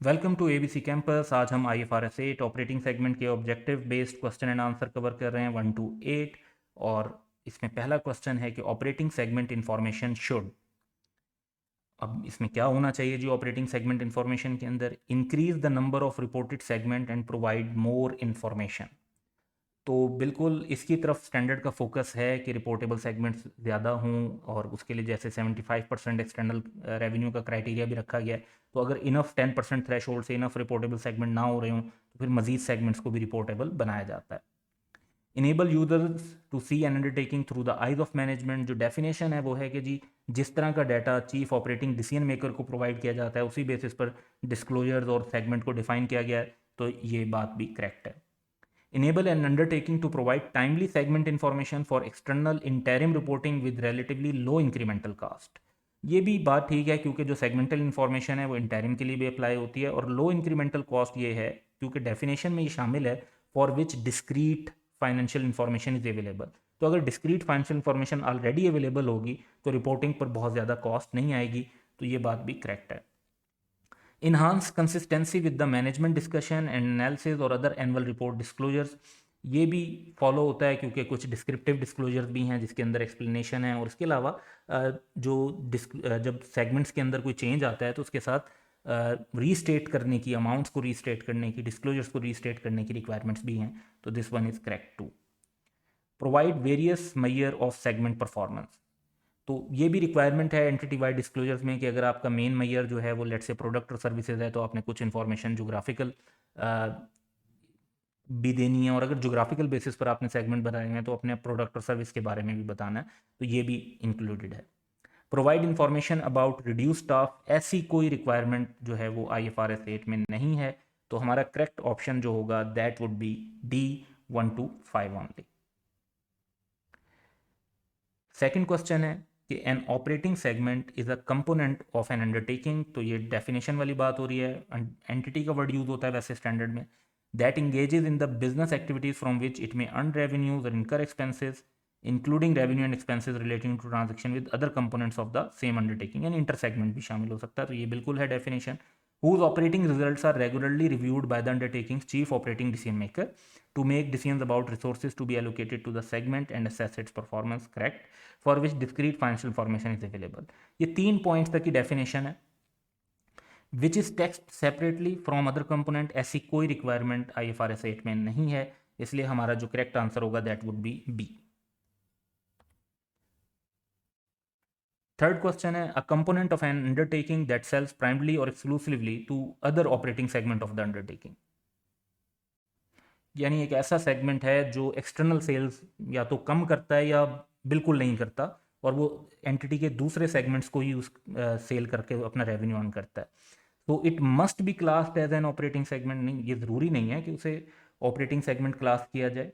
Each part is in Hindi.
Welcome to ABC campus. आज हम IFRS 8 ऑपरेटिंग सेगमेंट के objective based question and answer cover कर रहे हैं 1 to 8। और इसमें पहला क्वेश्चन है कि ऑपरेटिंग सेगमेंट इंफॉर्मेशन शुड, अब इसमें क्या होना चाहिए जी ऑपरेटिंग सेगमेंट इंफॉर्मेशन के अंदर, increase the number of reported segment and provide more information. तो बिल्कुल इसकी तरफ स्टैंडर्ड का फोकस है कि रिपोर्टेबल सेगमेंट्स ज़्यादा हों, और उसके लिए जैसे 75% एक्सटर्नल रेवेन्यू का क्राइटेरिया भी रखा गया है। तो अगर इनफ 10% थ्रेश होल्ड से इनफ रिपोर्टेबल सेगमेंट ना हो रहे हों तो फिर मजीद सेगमेंट्स को भी रिपोर्टेबल बनाया जाता है। Enable users to see an undertaking through the eyes of management, जो डेफिनेशन है वो है कि जी जिस तरह का data chief operating decision maker को प्रोवाइड किया जाता है उसी बेसिस पर डिस्क्लोजर्स और सेगमेंट को डिफाइन किया गया है, तो ये बात भी करेक्ट है। Enable an undertaking to provide timely segment information for external interim reporting with relatively low incremental cost। ये भी बात ठीक है क्योंकि जो सेगमेंटल इन्फॉर्मेशन है वो इंटरिम के लिए भी अप्लाई होती है, और लो इंक्रीमेंटल कॉस्ट ये है क्योंकि डेफिनेशन में ये शामिल है for which discrete financial information is available. तो अगर discrete financial information already available होगी तो रिपोर्टिंग पर बहुत ज़्यादा कॉस्ट नहीं आएगी, तो ये बात भी करेक्ट है। Enhance consistency with the management discussion and analysis और अदर एनुअल रिपोर्ट डिस्क्लोजर्स, ये भी फॉलो होता है क्योंकि कुछ डिस्क्रिप्टिव डिस्क्लोजर्स भी हैं जिसके अंदर एक्सप्लेनेशन है, और इसके अलावा जब सेगमेंट्स के अंदर कोई चेंज आता है तो उसके साथ रीस्टेट करने की, अमाउंट्स को रीस्टेट करने की, डिस्क्लोजर्स को रीस्टेट करने की रिक्वायरमेंट्स भी हैं, तो this one is correct too. Provide various measure of segment performance, तो ये भी रिक्वायरमेंट है एंटिटी वाइड डिस्क्लोजर्स में कि अगर आपका मेन मेजर जो है वो लेट से प्रोडक्ट और सर्विसेज है तो आपने कुछ इन्फॉर्मेशन जोग्राफिकल भी देनी है, और अगर जोग्राफिकल बेसिस पर आपने सेगमेंट बनाए हैं तो अपने प्रोडक्ट और सर्विस के बारे में भी बताना है, तो ये भी इंक्लूडेड है। Provide information about reduce staff, ऐसी कोई रिक्वायरमेंट जो है वो IFRS 8 में नहीं है, तो हमारा करेक्ट ऑप्शन जो होगा that would B D 1 to 5 only. Second question है कि an operating segment is a component of an undertaking, तो ये डेफिनेशन वाली बात हो रही है, एंटिटी का वर्ड यूज होता है वैसे स्टैंडर्ड में, that engages in the business activities from which it may earn revenues और incur expenses including revenue and expenses relating to transaction with other components of the same undertaking, यानी इंटर सेगमेंट भी शामिल हो सकता है, तो ये बिल्कुल है definition. whose operating results are regularly reviewed by the undertaking's chief operating decision maker to make decisions about resources to be allocated to the segment and assess its performance, correct, for which discrete financial information is available। ये 3 पॉइंट्स तक की डेफिनेशन है। Which is text separately from other component, ऐसी कोई रिक्वायरमेंट IFRS 8 में नहीं है, इसलिए हमारा जो करेक्ट आंसर होगा that would be B. Third question है, a component of an undertaking that sells primarily or exclusively to other operating segment of the undertaking, यानी एक ऐसा सेगमेंट है जो एक्सटर्नल सेल्स या तो कम करता है या बिल्कुल नहीं करता, और वो एंटिटी के दूसरे सेगमेंट्स को ही उस सेल करके अपना रेवेन्यू अर्न करता है। तो it must be classed as an operating segment, नहीं ये ज़रूरी नहीं है कि उसे ऑपरेटिंग सेगमेंट क्लास किया जाए।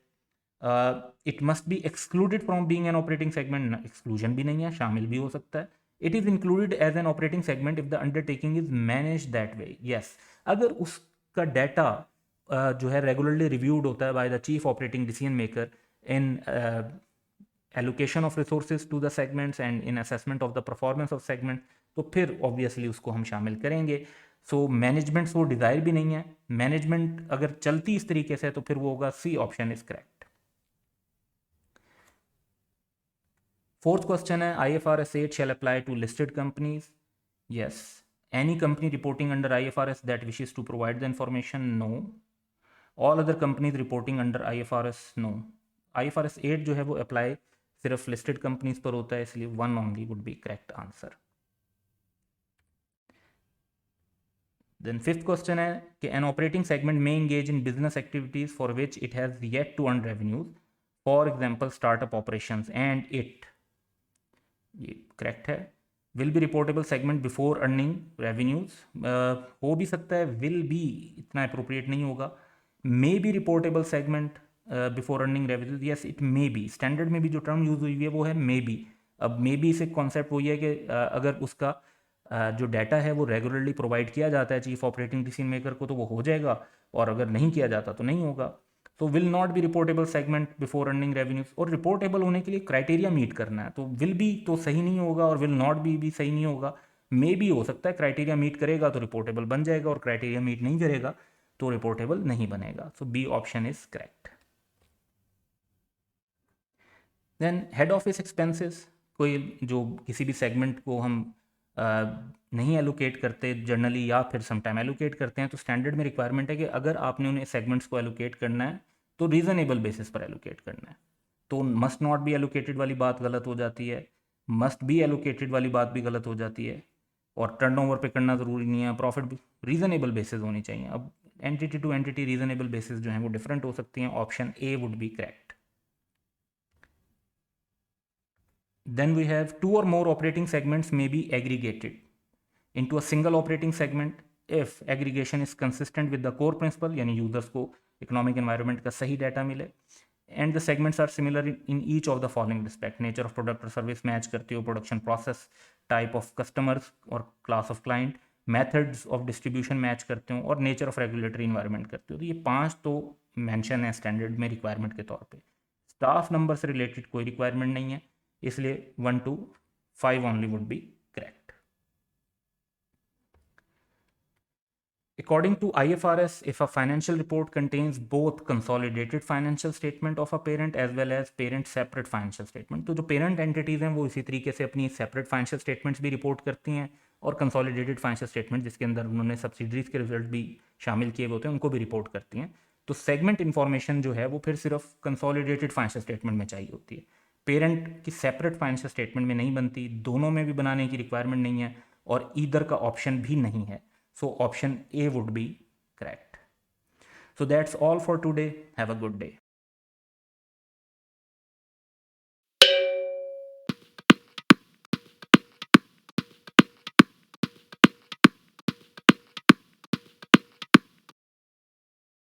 It must be excluded from being an operating segment, exclusion भी नहीं है, शामिल भी हो सकता है। It is included as an operating segment if the undertaking is manage that way, yes, अगर उसका डाटा जो है रेगुलरली रिव्यूड होता है by the chief operating decision maker in allocation of resources to the segments and in assessment of the performance of segment, तो फिर ऑब्वियसली उसको हम शामिल करेंगे। सो मैनेजमेंट वो डिज़ायर भी नहीं है, मैनेजमेंट अगर चलती इस तरीके से तो फिर वो होगा C option is correct. Fourth question है, IFRS 8 shall apply to listed companies, yes, any company reporting under IFRS that wishes to provide the information, no, all other companies reporting under IFRS, no। IFRS 8 जो है वो अप्लाई सिर्फ लिस्टेड कंपनीज पर होता है, इसलिए 1 only would be correct answer. Then fifth question है कि एन ऑपरेटिंग सेगमेंट में engage in business activities for which it has yet to earn revenues, for example startup operations and it, ये करेक्ट है। Will be reportable segment before earning revenues, हो भी सकता है, विल बी इतना अप्रोप्रिएट नहीं होगा। May be reportable segment before earning revenues, yes it may be, standard में भी जो टर्म यूज हुई है वो है मे बी। अब मे बी से कॉन्सेप्ट वही है कि अगर उसका जो डाटा है वो रेगुलरली प्रोवाइड किया जाता है चीफ ऑपरेटिंग डिसीजन मेकर को तो वो हो जाएगा, और अगर नहीं किया जाता तो नहीं होगा। तो will not be reportable segment before earning revenues, और रिपोर्टेबल होने के लिए क्राइटेरिया मीट करना है, तो विल बी तो सही नहीं होगा और विल नॉट बी सही नहीं होगा, मे भी हो सकता है क्राइटेरिया मीट करेगा तो रिपोर्टेबल बन जाएगा और क्राइटेरिया मीट नहीं करेगा तो रिपोर्टेबल नहीं बनेगा। So B option is correct. Then head office expenses, कोई जो किसी भी सेगमेंट को हम नहीं एलोकेट करते जनरली या फिर समटाइम एलोकेट करते हैं, तो स्टैंडर्ड में रिक्वायरमेंट है कि अगर आपने उन्हें सेगमेंट्स को एलोकेट करना है तो रीजनेबल बेसिस पर एलोकेट करना है। तो मस्ट नॉट बी एलोकेटेड वाली बात गलत हो जाती है, मस्ट बी एलोकेटेड वाली बात भी गलत हो जाती है, और टर्नओवर पे करना ज़रूरी नहीं है, प्रॉफिट भी रीजनेबल बेसिस होनी चाहिए। अब entity to entity reasonable basis जो हैं वो डिफरेंट हो सकती हैं। Option A would be correct. Then we have two or more operating segments may be aggregated into a single operating segment if aggregation is consistent with the core principle, यानी यूजर्स को इकोनॉमिक एनवायरनमेंट का सही डाटा मिले, and the segments are similar in each of the following respect. Nature of product और सर्विस मैच करते हो, production process, type of customers और class of client, methods of distribution match करते हो, और नेचर ऑफ रेगुलेटरी इन्वायरमेंट करते हो। तो ये 5 तो मेंशन है स्टैंडर्ड में रिक्वायरमेंट के तौर पे। स्टाफ नंबर से रिलेटेड कोई रिक्वायरमेंट नहीं है, इसलिए 1 to 5 only would be correct. According to IFRS, if a financial report contains both consolidated financial statement of a parent as well as parent separate financial statement, तो जो parent entities हैं वो इसी तरीके से अपनी separate financial statements भी report करती हैं, और consolidated financial statement जिसके अंदर उन्होंने subsidiaries के रिजल्ट भी शामिल किए होते हैं उनको भी रिपोर्ट करती हैं। तो सेगमेंट इन्फॉर्मेशन जो है वो फिर सिर्फ कंसोलिडेटेड फाइनेंशियल स्टेटमेंट में चाहिए होती है, पेरेंट की सेपरेट फाइनेंशियल स्टेटमेंट में नहीं बनती, दोनों में भी बनाने की रिक्वायरमेंट नहीं है, और ईदर का ऑप्शन भी नहीं है। So option A would be correct. So that's all for today, have a good day.